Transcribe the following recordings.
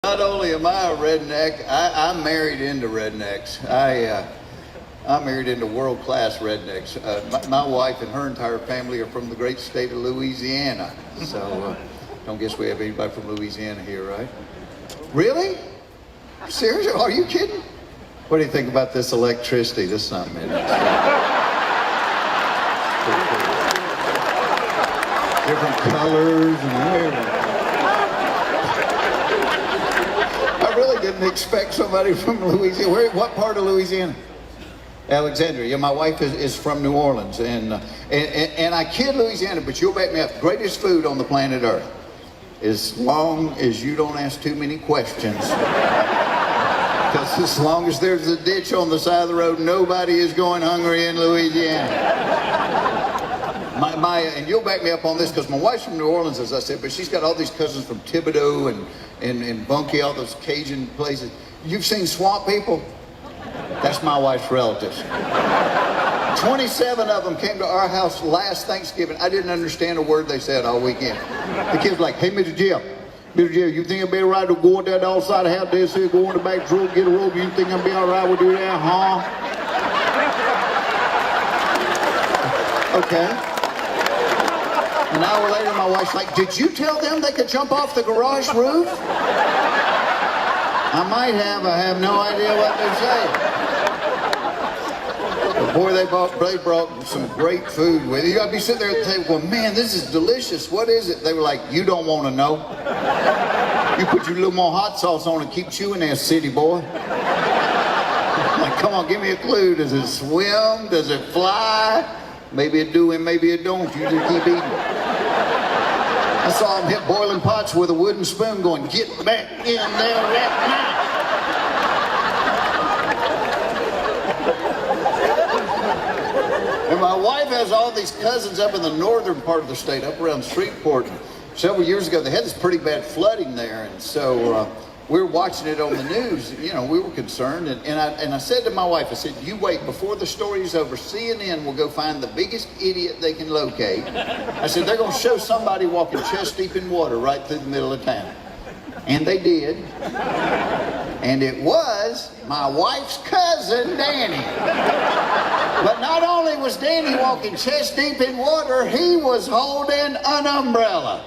Not only am I a redneck, I'm married into rednecks. I'm married into world-class rednecks. My wife and her entire family are from the great state of Louisiana. So don't guess we have anybody from Louisiana here, right? Really? Seriously? Are you kidding? What do you think about this electricity? This is something. Different colors and everything. I really didn't expect somebody from Louisiana. What part of Louisiana? Alexandria. Yeah, my wife is from New Orleans, and I kid Louisiana, but you'll back me up. Greatest food on the planet Earth, as long as you don't ask too many questions. Because as long as there's a ditch on the side of the road, nobody is going hungry in Louisiana. And you'll back me up on this because my wife's from New Orleans, as I said, but she's got all these cousins from Thibodeau and Bunkie, all those Cajun places. You've seen swamp people? That's my wife's relatives. 27 of them came to our house last Thanksgiving. I didn't understand a word they said all weekend. The kids were like, hey, Mr. Jim, you think it'd be all right to go on down the outside of the house, there, go in the back room, get a robe, you think I'd be all right with you there, huh? Okay. An hour later, my wife's like, did you tell them they could jump off the garage roof? I might have. I have no idea what they're saying. But boy, they brought some great food with you. I'd be sitting there at the table going, man, this is delicious. What is it? They were like, you don't want to know. You put your little more hot sauce on and keep chewing there, city boy. I'm like, come on, give me a clue. Does it swim? Does it fly? Maybe it do and maybe it don't. You just keep eating. I saw him hit boiling pots with a wooden spoon going, get back in there right now. And my wife has all these cousins up in the northern part of the state, up around Shreveport. Several years ago, they had this pretty bad flooding there. And so we were watching it on the news. You know, we were concerned. And I said to my wife, I said, you wait, before the story's over, CNN will go find the biggest idiot they can locate. I said, they're going to show somebody walking chest deep in water right through the middle of town. And they did. And it was my wife's cousin, Danny. But not only was Danny walking chest deep in water, he was holding an umbrella.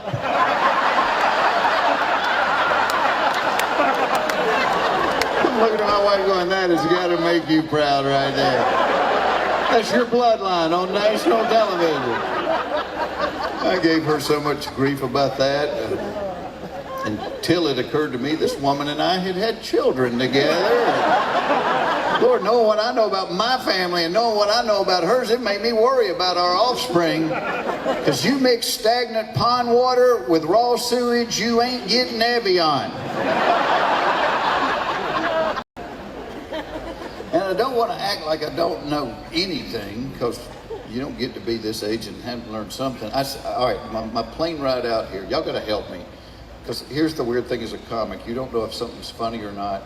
I'm looking at my wife going, that has got to make you proud right there. That's your bloodline on national television. I gave her so much grief about that until it occurred to me this woman and I had had children together. Lord, knowing what I know about my family and knowing what I know about hers, it made me worry about our offspring. Because you mix stagnant pond water with raw sewage, you ain't getting Evian. And I don't want to act like I don't know anything, because you don't get to be this age and haven't learned something. All right, my plane ride out here, y'all got to help me. Because here's the weird thing as a comic, you don't know if something's funny or not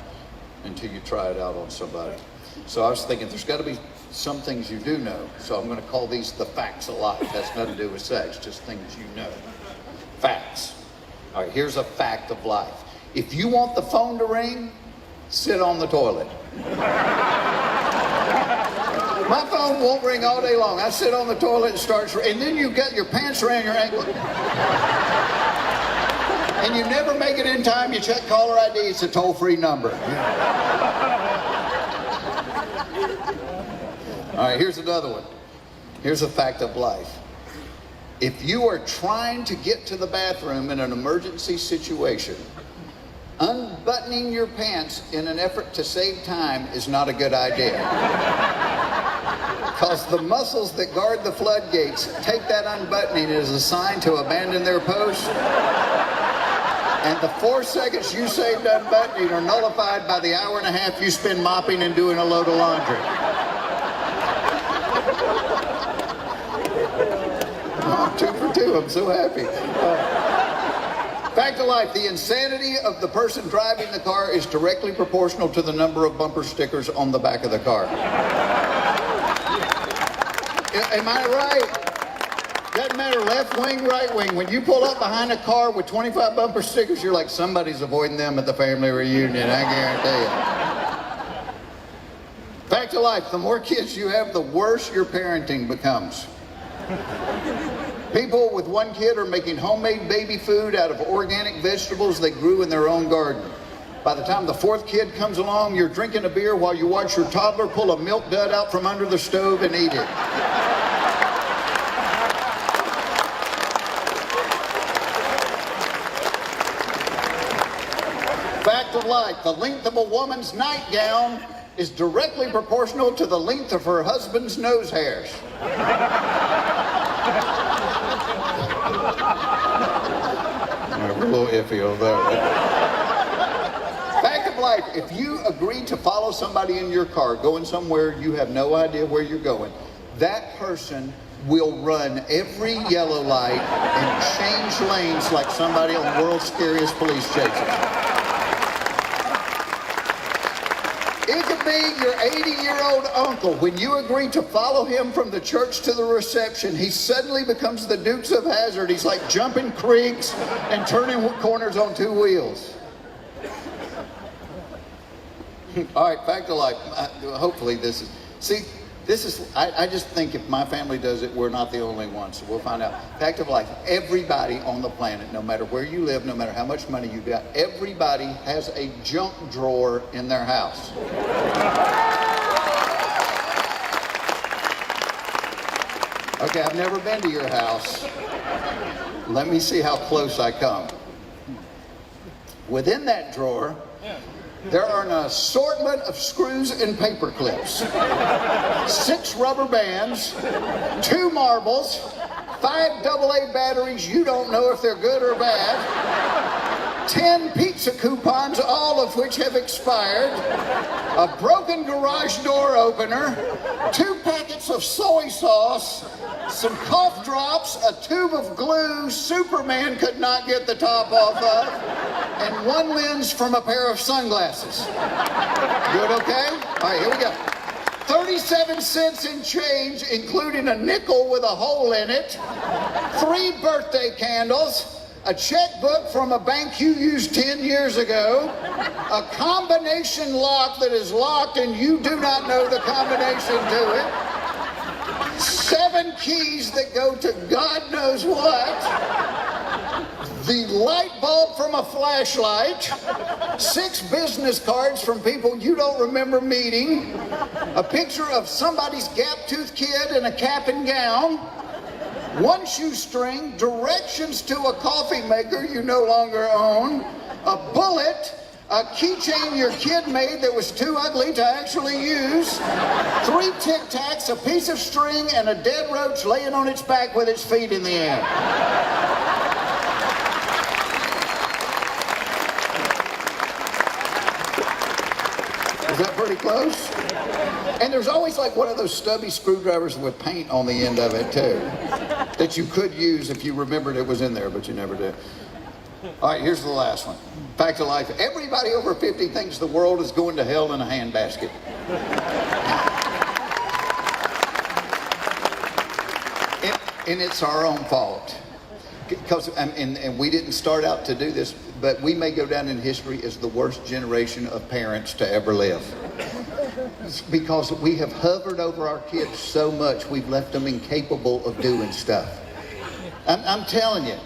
until you try it out on somebody. So I was thinking there's got to be some things you do know. So I'm going to call these the facts of life. That's nothing to do with sex, just things you know. Facts. All right, here's a fact of life. If you want the phone to ring, sit on the toilet. My phone won't ring all day long. I sit on the toilet and starts, and then you get your pants around your ankle. And you never make it in time, you check caller ID, it's a toll-free number. All right, here's another one. Here's a fact of life. If you are trying to get to the bathroom in an emergency situation, unbuttoning your pants in an effort to save time is not a good idea. Because the muscles that guard the floodgates take that unbuttoning as a sign to abandon their post. And the 4 seconds you saved unbuttoning are nullified by the hour and a half you spend mopping and doing a load of laundry. Oh, 2 for 2, I'm so happy. Fact of life, the insanity of the person driving the car is directly proportional to the number of bumper stickers on the back of the car. Am I right? That Doesn't matter left wing, right wing. When you pull up behind a car with 25 bumper stickers, you're like, somebody's avoiding them at the family reunion, I guarantee you. Fact of life, the more kids you have, the worse your parenting becomes. People with one kid are making homemade baby food out of organic vegetables they grew in their own garden. By the time the fourth kid comes along, you're drinking a beer while you watch your toddler pull a milk dud out from under the stove and eat it. Fact of life, the length of a woman's nightgown is directly proportional to the length of her husband's nose hairs. We're a little iffy over there. Fact of life, if you agree to follow somebody in your car going somewhere you have no idea where you're going, that person will run every yellow light and change lanes like somebody on World's Scariest Police Chases. It could be your 80-year-old uncle. When you agree to follow him from the church to the reception, he suddenly becomes the Dukes of Hazzard. He's like jumping creeks and turning corners on two wheels. All right, fact of life. Hopefully this is, I just think if my family does it, we're not the only ones, so we'll find out. Fact of life, everybody on the planet, no matter where you live, no matter how much money you got, everybody has a junk drawer in their house. Okay, I've never been to your house. Let me see how close I come. Within that drawer, there are an assortment of screws and paper clips, 6 rubber bands, 2 marbles, 5 AA batteries you don't know if they're good or bad, 10 pizza coupons, all of which have expired, a broken garage door opener, 2 packets of soy sauce, some cough drops, a tube of glue Superman could not get the top off of, and 1 lens from a pair of sunglasses. Good, okay? All right, here we go. 37 cents in change, including a nickel with a hole in it, 3 birthday candles, a checkbook from a bank you used 10 years ago, a combination lock that is locked and you do not know the combination to it, 7 keys that go to God knows what, the light bulb from a flashlight, 6 business cards from people you don't remember meeting, a picture of somebody's gap-toothed kid in a cap and gown, 1 shoestring, directions to a coffee maker you no longer own, a bullet, a keychain your kid made that was too ugly to actually use, 3 Tic Tacs, a piece of string, and a dead roach laying on its back with its feet in the air. Is that pretty close? And there's always like one of those stubby screwdrivers with paint on the end of it too, that you could use if you remembered it was in there, but you never did. All right, here's the last one. Fact of life. Everybody over 50 thinks the world is going to hell in a handbasket. And it's our own fault. Because, and we didn't start out to do this, but we may go down in history as the worst generation of parents to ever live. It's because we have hovered over our kids so much, we've left them incapable of doing stuff. I'm telling you.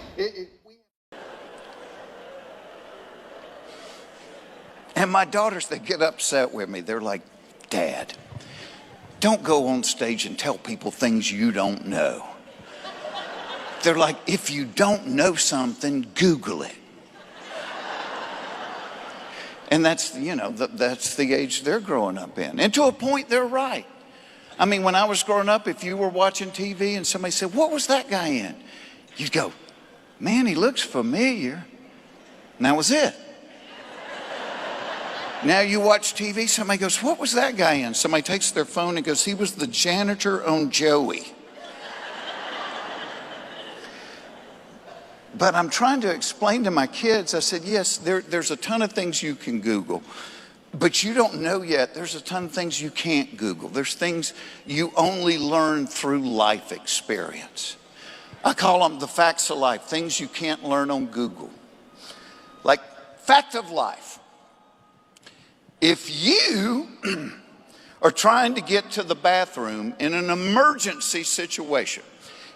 And my daughters, they get upset with me. They're like, Dad, don't go on stage and tell people things you don't know. They're like, if you don't know something, Google it. And that's, you know, that's the age they're growing up in. And to a point, they're right. I mean, when I was growing up, if you were watching TV and somebody said, what was that guy in? You'd go, man, he looks familiar. And that was it. Now you watch TV, somebody goes, what was that guy in? Somebody takes their phone and goes, he was the janitor on Joey. But I'm trying to explain to my kids, I said, yes, there's a ton of things you can Google, but you don't know yet, there's a ton of things you can't Google. There's things you only learn through life experience. I call them the facts of life, things you can't learn on Google. Like, fact of life. If you are trying to get to the bathroom in an emergency situation,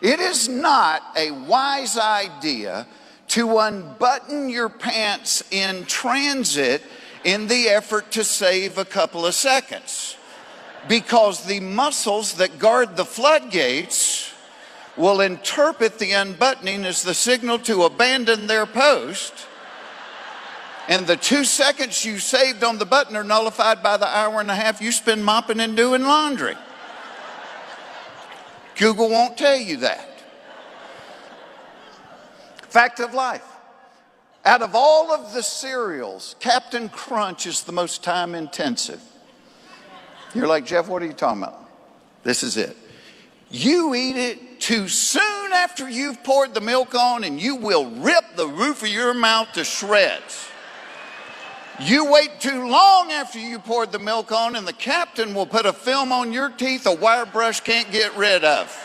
it is not a wise idea to unbutton your pants in transit in the effort to save a couple of seconds, because the muscles that guard the floodgates will interpret the unbuttoning as the signal to abandon their post, and the 2 seconds you saved on the button are nullified by the hour and a half you spend mopping and doing laundry. Google won't tell you that. Fact of life. Out of all of the cereals, Captain Crunch is the most time intensive. You're like, Jeff, what are you talking about? This is it. You eat it too soon after you've poured the milk on, and you will rip the roof of your mouth to shreds. You wait too long after you poured the milk on, and the captain will put a film on your teeth a wire brush can't get rid of.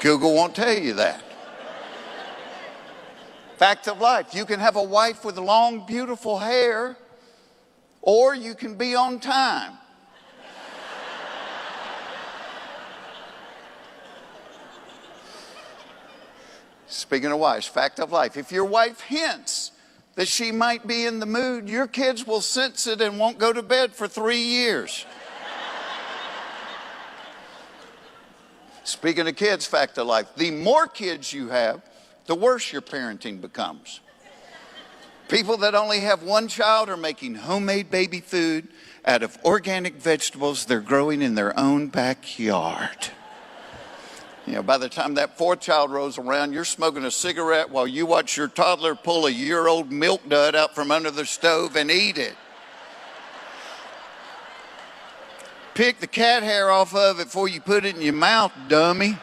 Google won't tell you that. Fact of life. You can have a wife with long, beautiful hair, or you can be on time. Speaking of wives, fact of life. If your wife hints that she might be in the mood, your kids will sense it and won't go to bed for 3 years. Speaking of kids, fact of life. The more kids you have, the worse your parenting becomes. People that only have one child are making homemade baby food out of organic vegetables they're growing in their own backyard. You know, by the time that 4th child rolls around, you're smoking a cigarette while you watch your toddler pull a year-old milk dud out from under the stove and eat it. Pick the cat hair off of it before you put it in your mouth, dummy.